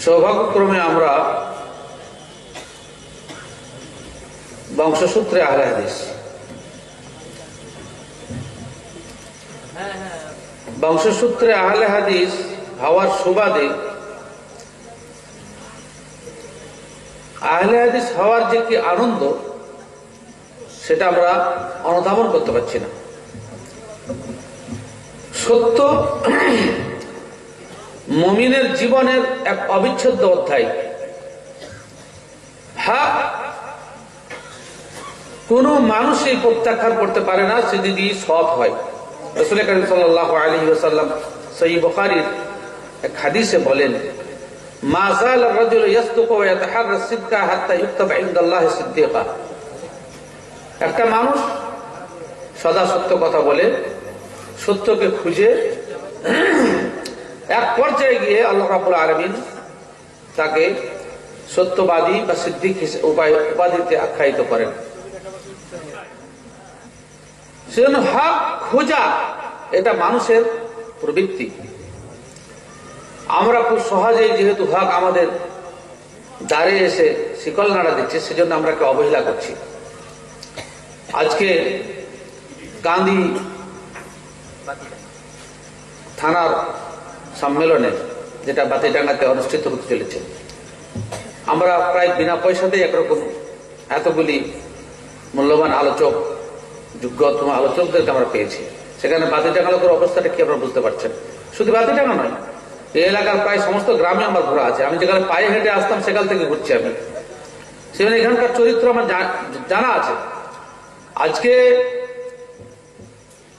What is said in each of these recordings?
সৌভাগ্যক্রমে আমরা বংশসূত্রে আহলে হাদিস, বংশসূত্রে আহলে হাদিস হওয়ার সুবাদে আহলে হাদিস হওয়ার যে কি আনন্দ সেটা আমরা অনুধাবন করতে পারছি না। সত্য মুমিনের জীবনের এক অবিচ্ছেদ্য অধ্যায়। হ্যাঁ, কোন মানুষই প্রত্যাখ্যান করতে পারে না সে যদি সৎ হয়। রাসূল কারীম সাল্লাল্লাহু আলাইহি ওয়াসাল্লাম সহিহ বুখারীর এক হাদিসে বলেন, মা যাল আর-রাজুল ইয়াসদুকু ওয়া ইয়াতাহাররা আস-সিদকা হাত্তা ইউকতাবা ইনদাল্লাহি সিদ্দীকা। একটা মানুষ সদা সত্য কথা বলে, সত্যকে খুঁজে এক পর্যায়ে গিয়ে আল্লাহ রাব্বুল আলামিন তাকে সত্যবাদী বা সিদ্দিক উপাধিতে আখ্যায়িত করেন। সেজন্য হক খোঁজা এটা মানুষের প্রবৃত্তি। আমরা খুব সহজেই যেহেতু হক আমাদের দ্বারে এসে শিকল নাড়া দিচ্ছে, সেজন্য আমরা কে অবহেলা করছি। আজকে গান্ধী থানার সম্মেলনে, যেটা বাতিডাঙ্গাতে অনুষ্ঠিত হতে চলেছে, আমরা প্রায় বিনা পয়সাতেই একরকম এতগুলি মূল্যবান আলোচক, যোগ্যতম আলোচকদেরকে আমরা পেয়েছি। সেখানে বাতিডাঙ্গা লোকের অবস্থাটা কি আপনারা বুঝতে পারছেন? শুধু বাতিডাঙ্গা নয়, এই এলাকার প্রায় সমস্ত গ্রামে আমার ঘোরা আছে। আমি যেখানে পায়ে হেঁটে আসতাম সেখান থেকে ঘুরছি আমি। সেখানে এখানকার চরিত্র আমার জানা আছে। আজকে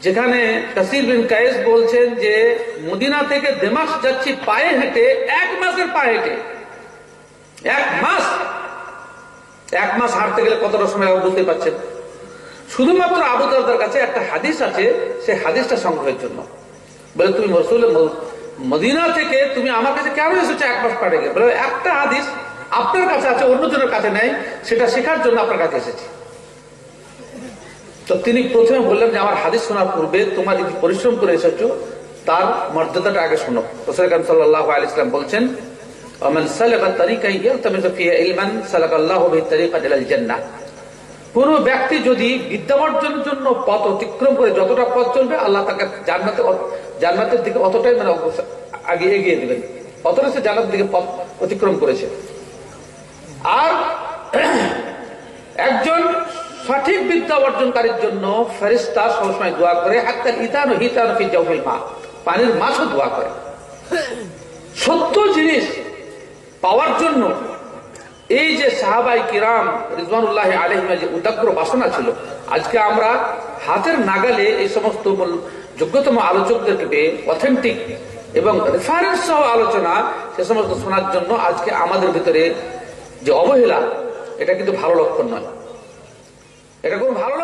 যেখানে কাসির বিন কায়েস বলছেন যে মদিনা থেকে দেমাস যাচ্ছি পায়ে হেঁটে, 1 মাসের পায়ে হেঁটে, 1 মাস হাঁটতে গেলে কতটা সময় বুঝতে পারছেন। শুধুমাত্র আবু দারদার কাছে একটা হাদিস আছে, সেই হাদিসটা সংগ্রহের জন্য। বলে, তুমি রাসূল মদিনা থেকে তুমি আমার কাছে কেন এসেছো 1 মাস পাড়ে গিয়ে? বলে, একটা হাদিস আপনার কাছে আছে, অন্যজনের কাছে নেই, সেটা শেখার জন্য আপনার কাছে এসেছি। তো তিনি প্রথমে বললেন যে আমার হাদিস শোনার পূর্বে তোমার যদি পরিশ্রম করে এসেছো তার মর্যাদাটা আগে শোনো। রাসূল কারীম সাল্লাল্লাহু আলাইহি ওয়াসাল্লাম বলছেন, ওমান সালাকা তারিকান ইয়ালতামিসু ফিহি ইলমান সালাকাল্লাহু বিহি তারিকান ইলাল জান্নাহ। কোন ব্যক্তি যদি বিদ্যা অর্জনের জন্য পথ অতিক্রম করে যতটা পথ চলবে, আল্লাহ তাকে জান্নাতের দিকে অতটাই আগে এগিয়ে দিবেন, অতটা সে জান্নাতের দিকে পথ অতিক্রম করেছে। আর একজন সঠিক বিদ্যা অর্জনকারীর জন্য ফেরেশতা সবসময় দোয়া করে, হাত্তা ইতানু হিতানু ফি জাওফিল মা, পানির মাছও দোয়া করে। সত্য জিনিস পাওয়ার জন্য এই যে সাহাবায়ে কিরাম রিজওয়ানুল্লাহি আলাইহিম যে উদাগ্র বাসনা ছিল, আজকে আমরা হাতের নাগালে এই সমস্ত যোগ্যতম আলোচকদেরকে পেয়ে অথেন্টিক এবং রেফারেন্স সহ আলোচনা সে সমস্ত শোনার জন্য আজকে আমাদের ভিতরে যে অবহেলা, এটা কিন্তু ভালো লক্ষণ নয়। এটা কোনো ভালো